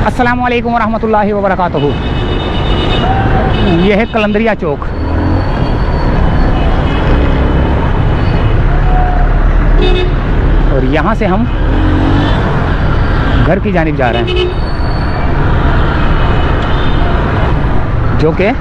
अस्सलामु अलैकुम वरहमतुल्लाहि वबरकातुहू। ये है कलंदरिया चौक। और यहाँ से हम घर की जानिब जा रहे हैं, जो कि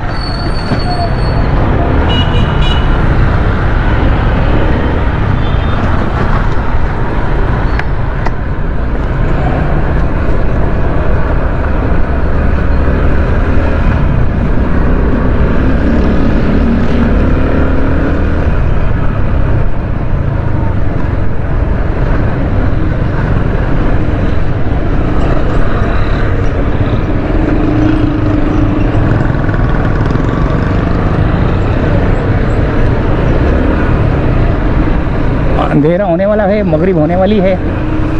अंधेरा होने वाला है, मगरिब होने वाली है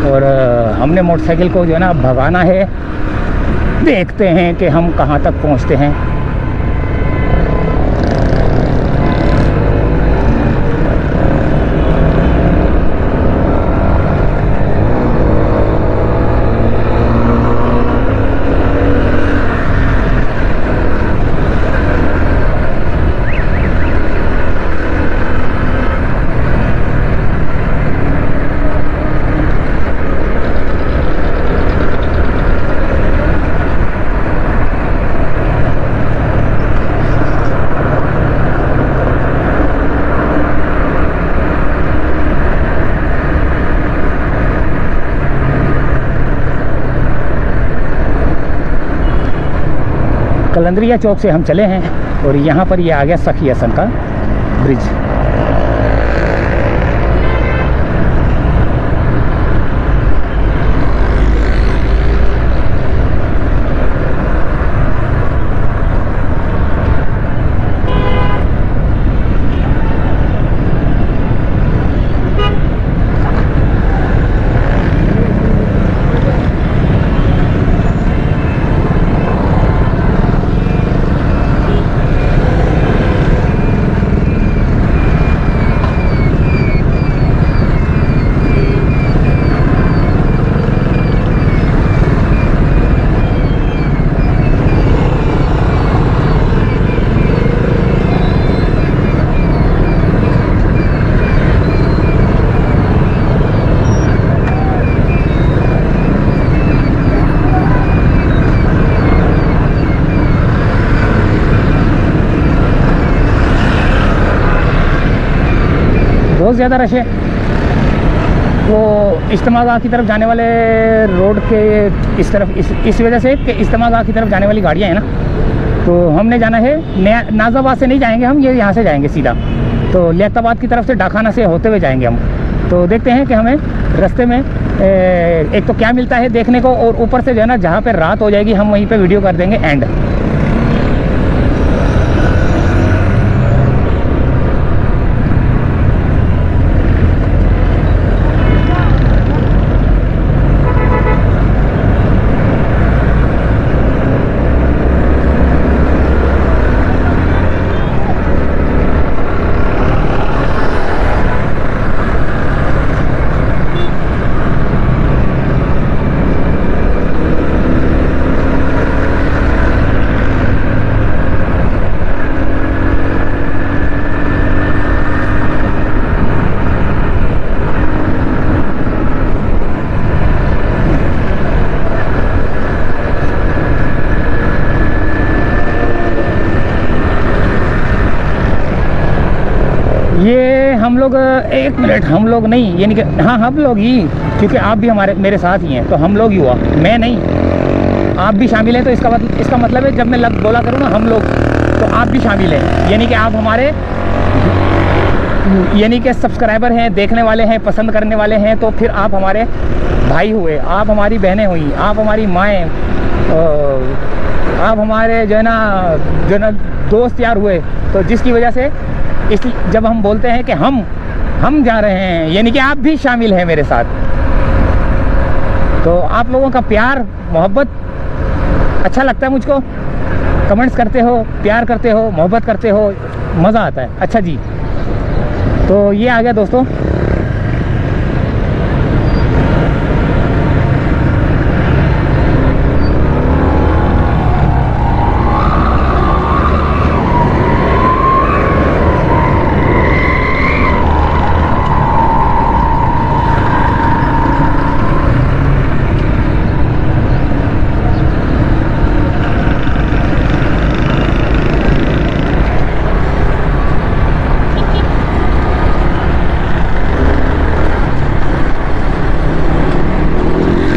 और हमने मोटरसाइकिल को जो है ना भगाना है। देखते हैं कि हम कहाँ तक पहुँचते हैं। कलंदरिया चौक से हम चले हैं और यहाँ पर ये आ गया सखी हसन का ब्रिज। बहुत ज़्यादा रश है। वो इज्तिमा की तरफ जाने वाले रोड के इस तरफ इस वजह से कि इज्तिमा की तरफ जाने वाली गाड़ियाँ हैं ना, तो हमने जाना है नाज़ाबाद से नहीं जाएंगे हम, ये यहाँ से जाएंगे सीधा। तो लियाकताबाद की तरफ से डाखाना से होते हुए जाएंगे हम। तो देखते हैं कि हमें रास्ते में एक तो क्या मिलता है देखने को, और ऊपर से जो है ना जहाँ पर रात हो जाएगी हम वहीं पर वीडियो कर देंगे एंड। ये हम लोग एक मिनट, हम लोग नहीं, यानी कि हाँ हम लोग ही, क्योंकि आप भी मेरे साथ ही हैं, तो हम लोग ही हुआ, मैं नहीं, आप भी शामिल हैं। तो इसका मतलब है जब मैं बोला करूँ ना हम लोग, तो आप भी शामिल हैं, यानी कि आप हमारे यानी कि सब्सक्राइबर हैं, देखने वाले हैं, पसंद करने वाले हैं। तो फिर आप हमारे भाई हुए, आप हमारी बहनें हुई, आप हमारी माएँ, आप हमारे जो है ना दोस्त यार हुए। तो जिसकी वजह से इसलिए जब हम बोलते हैं कि हम जा रहे हैं, यानी कि आप भी शामिल हैं मेरे साथ। तो आप लोगों का प्यार मोहब्बत अच्छा लगता है मुझको। कमेंट्स करते हो, प्यार करते हो, मोहब्बत करते हो, मज़ा आता है। अच्छा जी, तो ये आ गया दोस्तों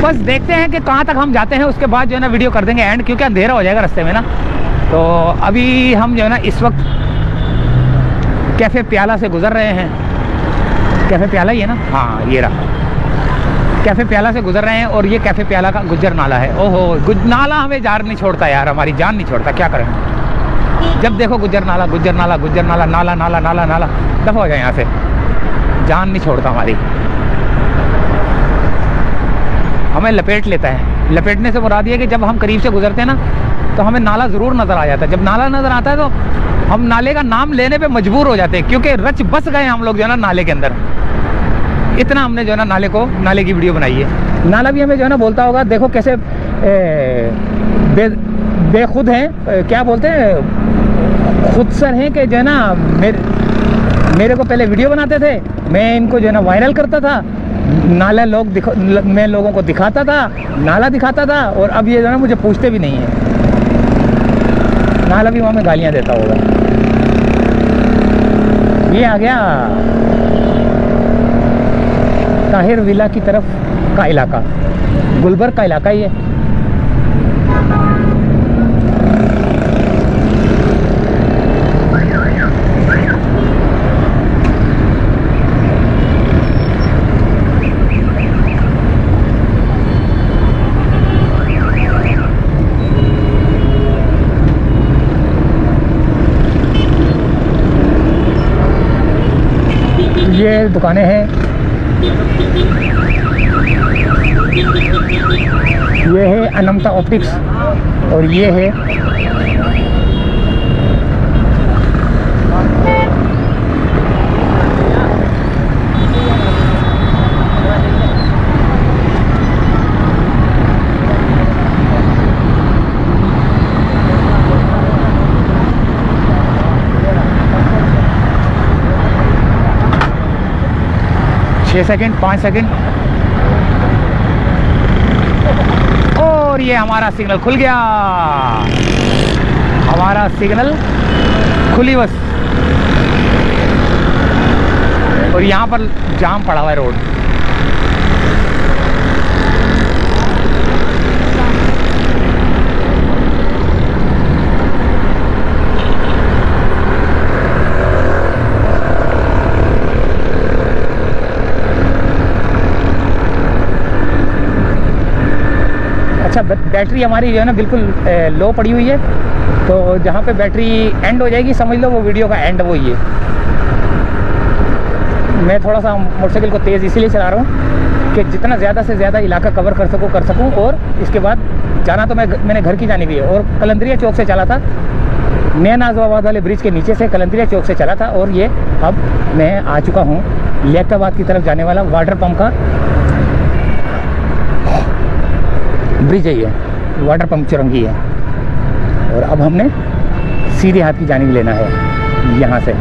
बस देखते हैं कि कहाँ तक हम जाते हैं, उसके बाद जो है ना वीडियो कर देंगे एंड, क्योंकि अंधेरा हो जाएगा रास्ते में ना। तो अभी हम जो है ना इस वक्त कैफ़े प्याला से गुज़र रहे हैं। कैफ़े प्याला ही है ना, हाँ ये रहा, कैफ़े प्याला से गुजर रहे हैं। और ये कैफ़े प्याला का गुज्जर नाला है। ओहो, नाला हमें जान नहीं छोड़ता यार, हमारी जान नहीं छोड़ता, क्या करें। जब देखो गुज्जर नाला, गुज्जर नाला, गुज्जर नाला, नाला नाला नाला नाला, दफ़ा हो जाए यहाँ से, जान नहीं छोड़ता हमारी, हमें लपेट लेता है। लपेटने से मुराद ये है कि जब हम करीब से गुजरते हैं ना तो हमें नाला ज़रूर नज़र आ जाता है। जब नाला नज़र आता है तो हम नाले का नाम लेने पे मजबूर हो जाते हैं, क्योंकि रच बस गए हम लोग जो है ना नाले के अंदर। इतना हमने जो है ना नाले की वीडियो बनाई है। नाला भी हमें जो है ना बोलता होगा, देखो कैसे बेखुद हैं, क्या बोलते हैं, खुद सर हैं कि जो है ना मेरे को पहले वीडियो बनाते थे, मैं इनको जो है ना वायरल करता था, नाला मैं लोगों को दिखाता था, नाला दिखाता था, और अब ये जो है ना मुझे पूछते भी नहीं है। नाला भी वहाँ में गालियाँ देता होगा। ये आ गया ताहिर विला की तरफ का इलाका, गुलबर्ग का इलाका ही है। ये दुकानें हैं, ये है अनंता ऑप्टिक्स, और ये है सेकंड 5 सेकंड, और ये हमारा सिग्नल खुल गया, हमारा सिग्नल खुली बस। और यहाँ पर जाम पड़ा हुआ है रोड। अच्छा, बैटरी हमारी जो है ना बिल्कुल लो पड़ी हुई है, तो जहाँ पे बैटरी एंड हो जाएगी समझ लो वो वीडियो का एंड वो ही है। मैं थोड़ा सा मोटरसाइकिल को तेज़ इसीलिए चला रहा हूँ कि जितना ज़्यादा से ज़्यादा इलाका कवर कर सकूँ, और इसके बाद जाना तो मैंने घर की जानी भी है। और कलंदरिया चौक से चला था, नया नाजवाबाद वाले ब्रिज के नीचे से कलंदरिया चौक से चला था, और ये अब मैं आ चुका हूँ लियाकताबाद की तरफ जाने वाला वाटर पम्प का ब्रिज है, ये वाटर पम्प चुरंगी है। और अब हमने सीधे हाथ की जानिब लेना है यहाँ से।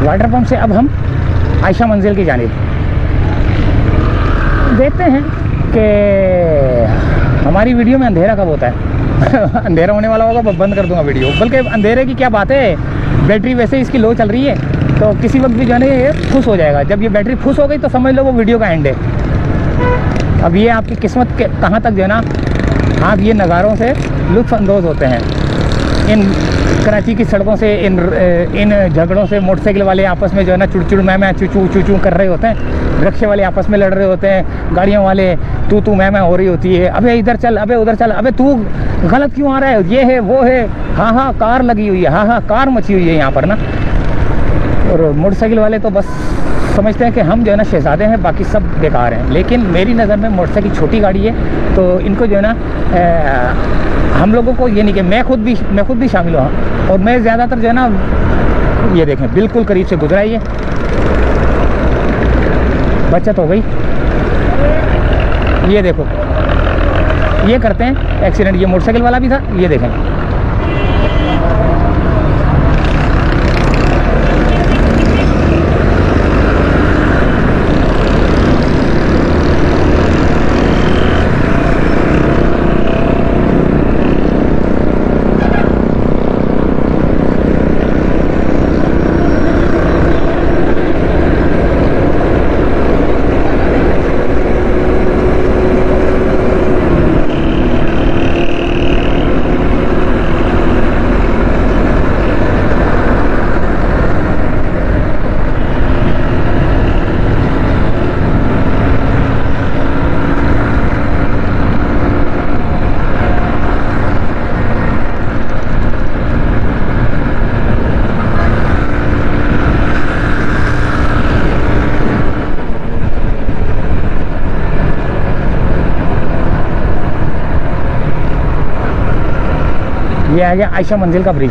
वाटर पम्प से अब हम आयशा मंजिल की जानिब देखते हैं कि हमारी वीडियो में अंधेरा कब होता है। अंधेरा होने वाला होगा बंद कर दूंगा वीडियो। बल्कि अंधेरे की क्या बात है, बैटरी वैसे इसकी लो चल रही है, तो किसी वक्त भी जो है ये फुस हो जाएगा। जब ये बैटरी फुस हो गई तो समझ लो वो वीडियो का एंड है। अब ये आपकी किस्मत के कहाँ तक जो है ना आप ये नज़ारों से लुत्फ़ अंदोज़ होते हैं। इन कराची की सड़कों से, इन झगड़ों से मोटरसाइकिल वाले आपस में जो है ना चुड़ मैं चू चू कर रहे होते हैं, रिक्शे वाले आपस में लड़ रहे होते हैं, गाड़ियों वाले तू मैं हो रही होती है, अबे इधर चल, अबे उधर चल, अबे तू गलत क्यों आ रहा है, ये है वो है, हाँ कार लगी हुई है, हाँ कार मची हुई है यहाँ पर ना। और मोटरसाइकिल वाले तो बस समझते हैं कि हम जो है ना शहजादे हैं, बाकी सब बेकार हैं। लेकिन मेरी नज़र में मोटरसाइकिल छोटी गाड़ी है, तो इनको जो है ना हम लोगों को ये नहीं कि मैं खुद भी शामिल हुआ, और मैं ज़्यादातर जो है ना, ये देखें बिल्कुल करीब से गुजरा, ये बचत हो गई। ये देखो, ये करते हैं एक्सीडेंट, ये मोटरसाइकिल वाला भी था, ये देखें। ये आ गया आयशा मंजिल का ब्रिज।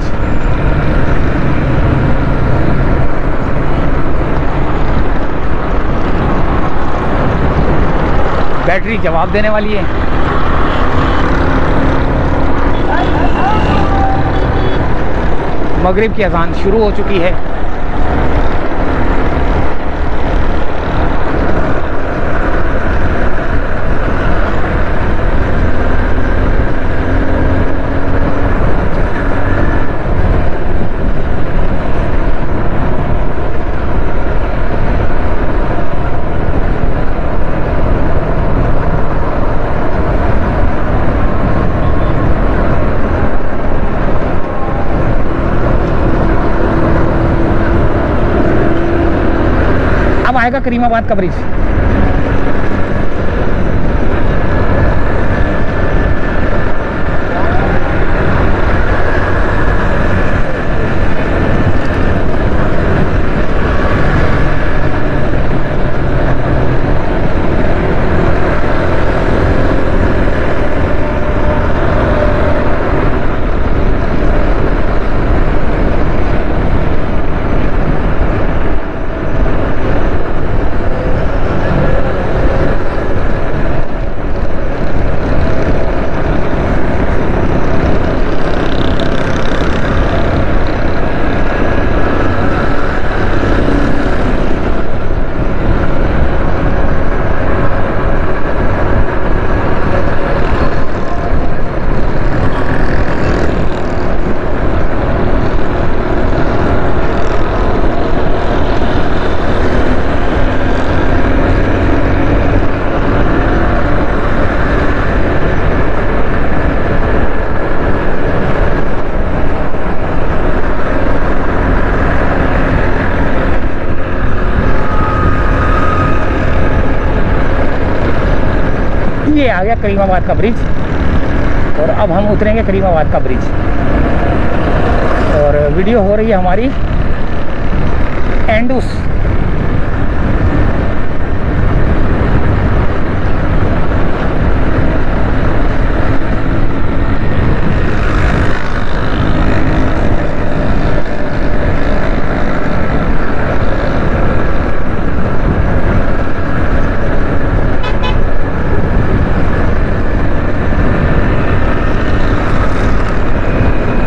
बैटरी जवाब देने वाली है। मगरिब की अजान शुरू हो चुकी है। अब आएगा करीमाबाद का ब्रिज। ये आ गया करीमाबाद का ब्रिज और अब हम उतरेंगे करीमाबाद का ब्रिज। और वीडियो हो रही है हमारी एंडूस।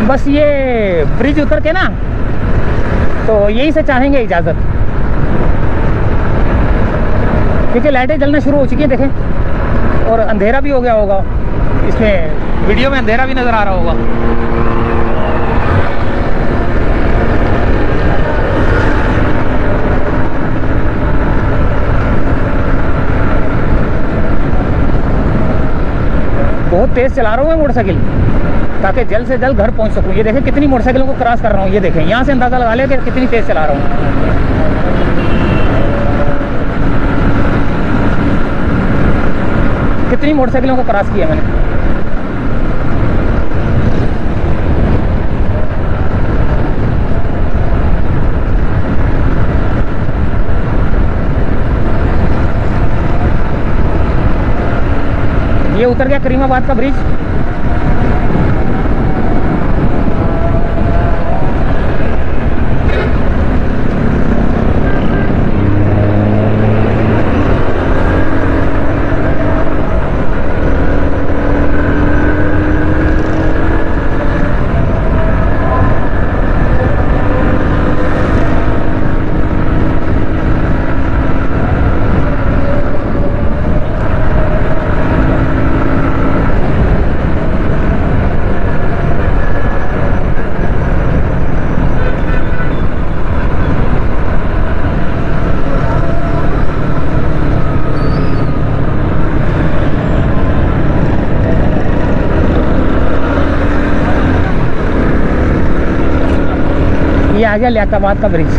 बस ये ब्रिज उतर के ना तो यहीं से चाहेंगे इजाज़त, क्योंकि लाइटें जलना शुरू हो चुकी हैं देखें, और अंधेरा भी हो गया होगा। इसमें वीडियो में अंधेरा भी नज़र आ रहा होगा। बहुत तेज़ चला रहा हूँ मैं मोटरसाइकिल ताकि जल्द से जल्द घर पहुंच सकूं। ये देखें कितनी मोटरसाइकिलों को क्रॉस कर रहा हूँ, ये देखें, यहाँ से अंदाज़ा लगा लिया कि कितनी तेज़ चला रहा हूँ। कितनी मोटरसाइकिलों को क्रॉस किया मैंने। ये उतर गया करीमाबाद का ब्रिज। ये आ गया लियाकताबाद का ब्रिज।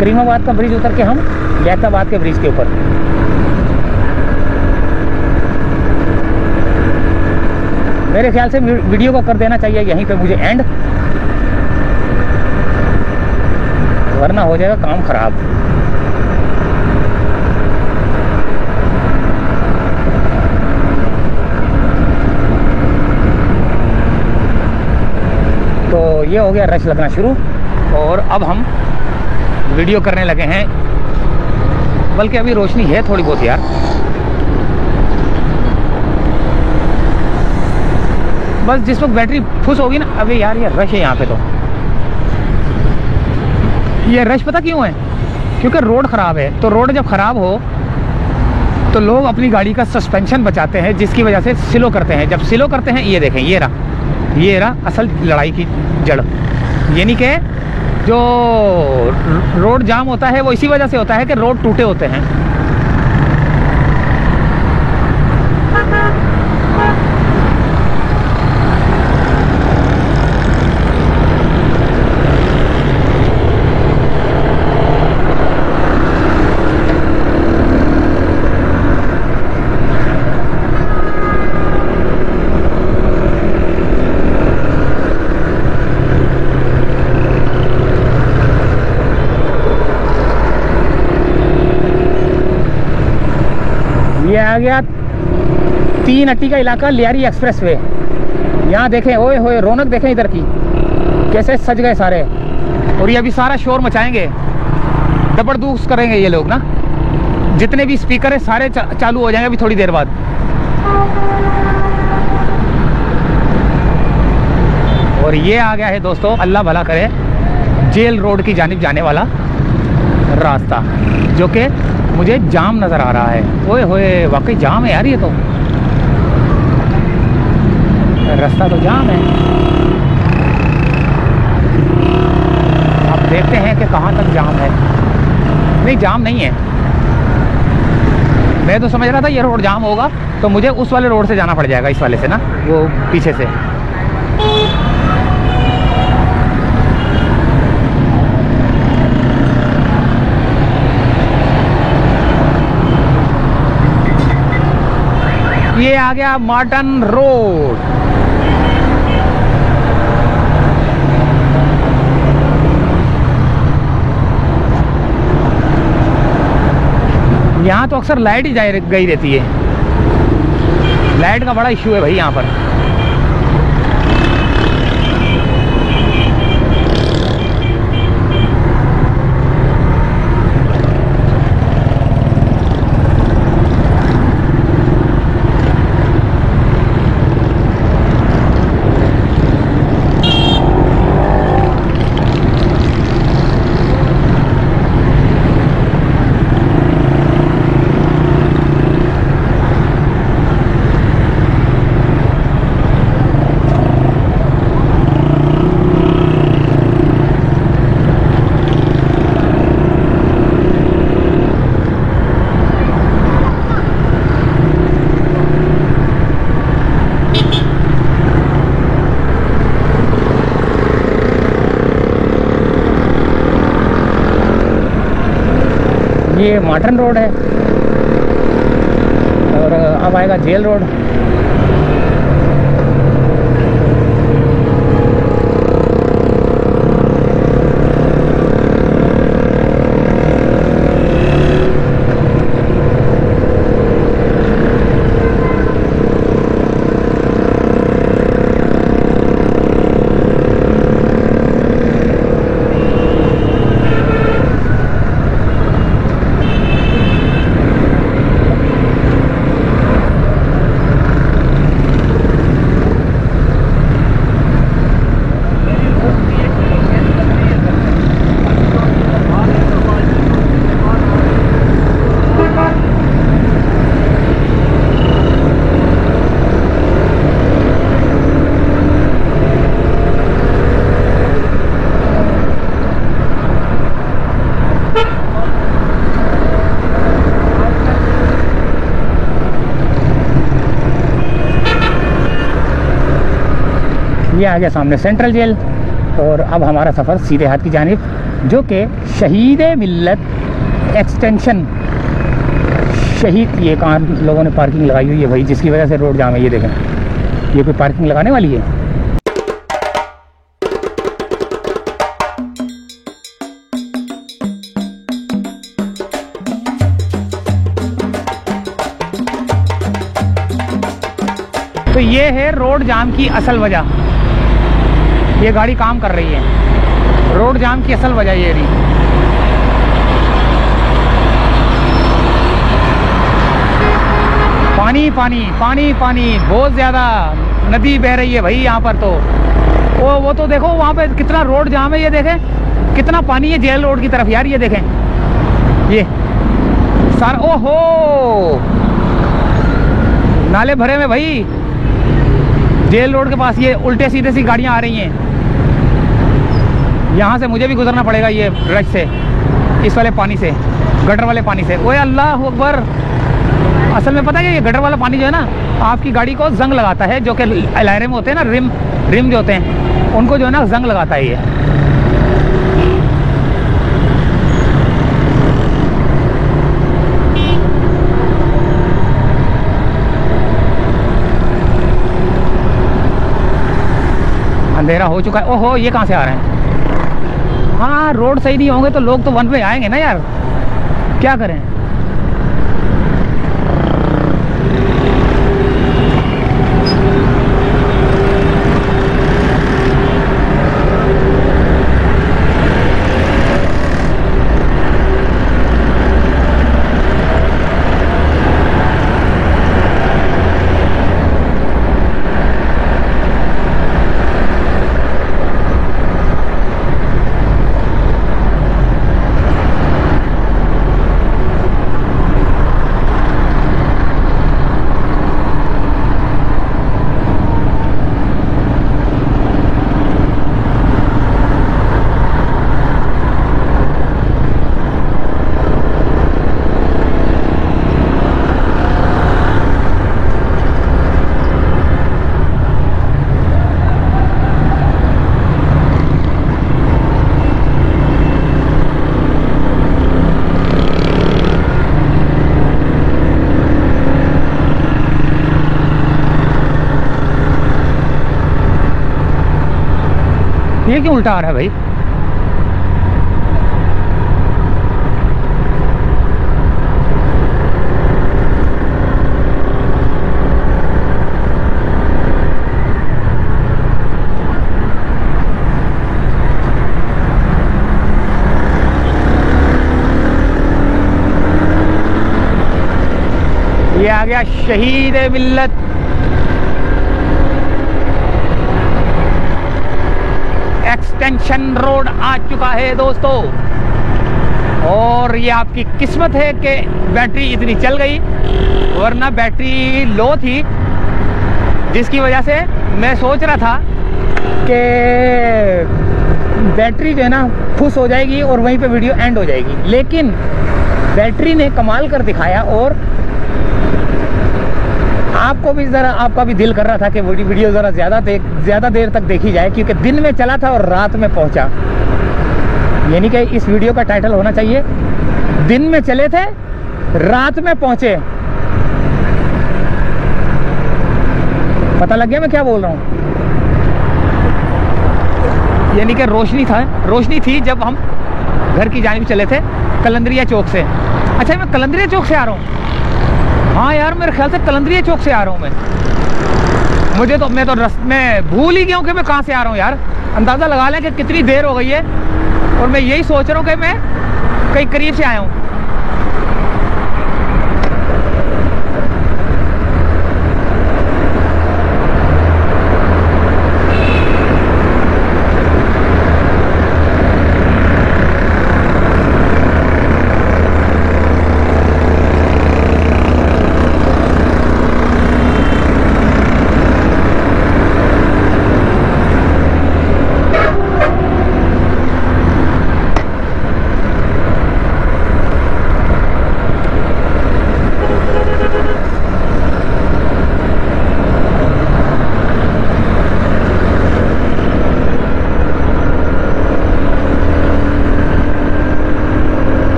करीमाबाद का ब्रिज उतर के हम लियाकताबाद के ब्रिज के ऊपर। मेरे ख्याल से वीडियो को कर देना चाहिए यहीं पे मुझे एंड, वरना हो जाएगा काम खराब। तो ये हो गया रश लगना शुरू, और अब हम वीडियो करने लगे हैं। बल्कि अभी रोशनी है थोड़ी बहुत यार, बस जिस वक्त बैटरी फुस होगी ना। अबे यार ये रश है यहाँ पे। तो ये रश पता क्यों है? क्योंकि रोड ख़राब है। तो रोड जब ख़राब हो तो लोग अपनी गाड़ी का सस्पेंशन बचाते हैं, जिसकी वजह से स्लो करते हैं। जब स्लो करते हैं, ये देखें, ये रहा असल लड़ाई की जड़। यानी कि जो रोड जाम होता है वो इसी वजह से होता है कि रोड टूटे होते हैं। ये आ गया 3 अट्टी का इलाका, लियारी एक्सप्रेस वे। यहाँ देखें, ओए होए रौनक देखें इधर की, कैसे सज गए सारे। और ये अभी सारा शोर मचाएंगे, जबरदस्त करेंगे ये लोग ना। जितने भी स्पीकर है सारे चालू हो जाएंगे अभी थोड़ी देर बाद। और ये आ गया है दोस्तों, अल्लाह भला करे, जेल रोड की जानिब जाने वाला रास्ता, जो कि मुझे जाम नज़र आ रहा है। ओए होए वाकई जाम है यार, ये तो रास्ता तो जाम है। अब देखते हैं कि कहाँ तक जाम है। नहीं, जाम नहीं है। मैं तो समझ रहा था ये रोड जाम होगा तो मुझे उस वाले रोड से जाना पड़ जाएगा, इस वाले से ना, वो पीछे से। ये आ गया मार्टन रोड। यहाँ तो अक्सर लाइट ही गई रहती है। लाइट का बड़ा इश्यू है भाई यहाँ पर। ये मार्टन रोड है और अब आएगा जेल रोड। ये आ गया सामने सेंट्रल जेल और अब हमारा सफ़र सीधे हाथ की जानिब, जो कि शहीद मिल्लत एक्सटेंशन शहीद। ये कहाँ लोगों ने पार्किंग लगाई हुई है भाई, जिसकी वजह से रोड जाम है। ये देखें, ये कोई पार्किंग लगाने वाली है? तो ये है रोड जाम की असल वजह। ये गाड़ी काम कर रही है, रोड जाम की असल वजह ये रही। पानी पानी पानी पानी बहुत ज़्यादा नदी बह रही है भाई यहाँ पर। तो वो तो देखो वहाँ पे कितना रोड जाम है। ये देखें कितना पानी है जेल रोड की तरफ यार। ये देखें ये सारा, ओहो नाले भरे में भाई जेल रोड के पास। ये उल्टे सीधे सी गाड़ियाँ आ रही हैं। यहाँ से मुझे भी गुजरना पड़ेगा ये रश से, इस वाले पानी से, गटर वाले पानी से। ओए अल्लाह अकबर। असल में पता है ये गटर वाला पानी जो है ना, आपकी गाड़ी को जंग लगाता है। जो कि लायरे में होते हैं ना, रिम जो होते हैं, उनको जो है ना जंग लगाता है ये। अंधेरा हो चुका है। ओहो ये कहाँ से आ रहे हैं? हाँ रोड सही नहीं होंगे तो लोग तो वन वे आएंगे ना यार, क्या करें। ये क्यों उल्टा आ रहा है भाई? ये आ गया शहीद मिल्लत एक्सटेंशन रोड आ चुका है दोस्तों। और ये आपकी किस्मत है कि बैटरी इतनी चल गई, वरना बैटरी लो थी, जिसकी वजह से मैं सोच रहा था कि बैटरी जो है ना फुस हो जाएगी और वहीं पे वीडियो एंड हो जाएगी। लेकिन बैटरी ने कमाल कर दिखाया और आपको भी ज़रा, आपका भी दिल कर रहा था कि वीडियो ज़रा ज़्यादा देर तक देखी जाए, क्योंकि दिन में चला था और रात में पहुंचा। यानी कि इस वीडियो का टाइटल होना चाहिए दिन में चले थे, रात में पहुंचे। पता लग गया मैं क्या बोल रहा हूँ? यानी कि रोशनी थी जब हम घर की जानिब चले थे कलंदरिया चौक से। अच्छा, मैं कलंदरिया चौक से आ रहा हूँ। हाँ यार, मेरे ख्याल से कलंदरिया चौक से आ रहा हूँ मैं। मैं तो में भूल ही गया हूँ कि मैं कहाँ से आ रहा हूँ यार। अंदाज़ा लगा लें कि कितनी देर हो गई है और मैं यही सोच रहा हूँ कि मैं कहीं करीब से आया हूँ।